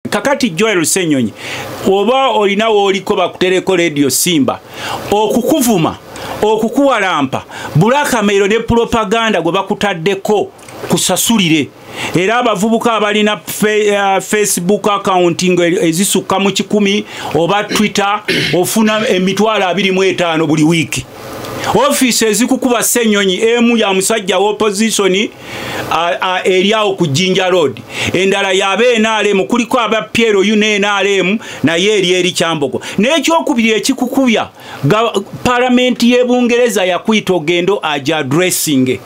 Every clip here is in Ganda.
kakati Joel Ssenyonyi oba olinawo oliko bakutereko radio Simba okukuvuma okukuwalampa bulakamairo ne propaganda gwe bakutaddeko kusasulire era abavubuka abalina Facebook accounting ezisukka mu 10 oba Twitter ofuna emitwalo 25 buli wiki. Office ezikukuba Ssenyonyi emu ya musajja wa opposition eriawo ku Jinja Road endala yabe NRM kuliko aba Piero Yune NRM na yeri eri Kyambogo n'ekyokubiri ekikukubya parliament y'e Bungereza yakwita ogendo aja addressing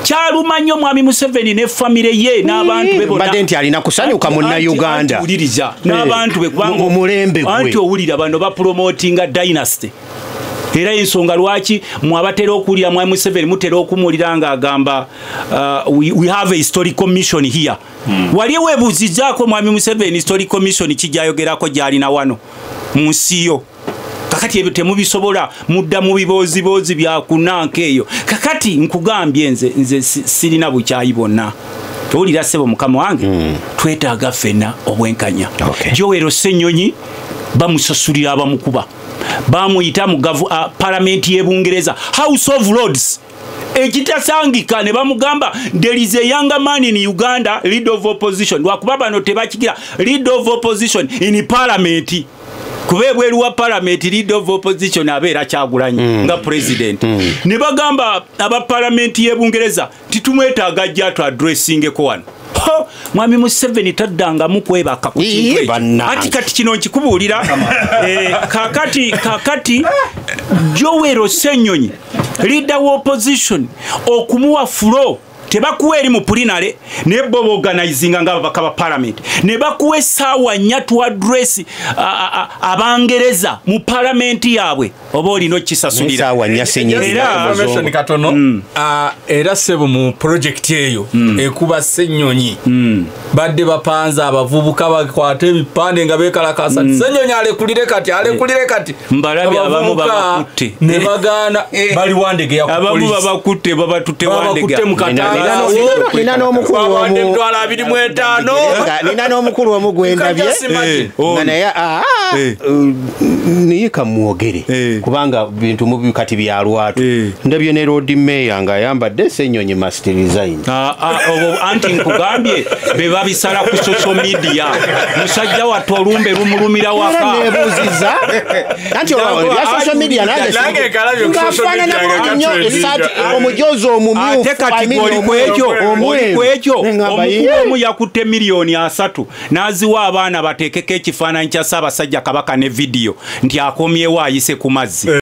kyaluma nnyo mwami Museveni ne family ye n'abantu be bonna badenti alina kusanyuka munna Uganda n'abantu be kubanga omulembe gwe anti owulira bano ba promotinga dynasty. Era ensonga lwaki mwabatera okulya mwami Museveni mutera okumulira nga agamba we have a historical mission here. Wali webuzizaako mwami Museveni historical mission kijayogerako gyalina wano munsiyo. Kakati ebyo temubisobola mudda mu bibozibozi bya kunanka eyo. Kakati nkugambye nze sirina bukyayi bonna. Towulira ssebo mukama wange twetaaga ffenna obwenkanya. Joel Ssenyonyi bamusasulira abamukuba. Bamuyita mu parliament y'e Bungereza House of Lords ekitasangika ne bamugamba there is a younger man in Uganda leader of opposition lwakuba bano tebakikira leader of opposition in parliament kubebweru wa parliament leader of opposition abeera Kyagulanyi nga president ne bagamba aba parliament y'e Bungereza titumwetaaga ajja to addressing ko wano. Mwami Museveni taddanga mukwebaka ku kintu ati kati kino nkikubuulira kakati Joel Ssenyonyi leader wa opposition okumuwa flow tebakuwa eri mu pulinale ne bobo organizing nga ababaka ba parliament ne bakuwa essaawa 4 to address abangereza mu parliament yaabwe oba olina okisasulira essaawa 4 information katono era sebo mu project eyo ekuba Ssenyonyi badde bapanza abavubuka bakwate ebipande nga bekalakasa Ssenyonyi alekulire kati mbalabi abamu babakutte ne bagana bali wandege ya abamu police babakutte babatutte wandege nina n'omukulu omu gwendabye nga naye niyika mwogere kubanga bintu mubi kati bya lwatu ndabye ne road mayor nga ayambadde Ssenyonyi must resign anti nkugambye be babisala ku social media musajja wattu olumbe lumulumira waka nebuziza anti ya social media nange kalabyo ku social media omujozi omumyufu kwekyo omukumu yakutte milioni 3 naziwa abaana bateekeko ekifaananyi kya Ssaabasajja Kabaka ne video nti akomyewo ayise ku mazzi.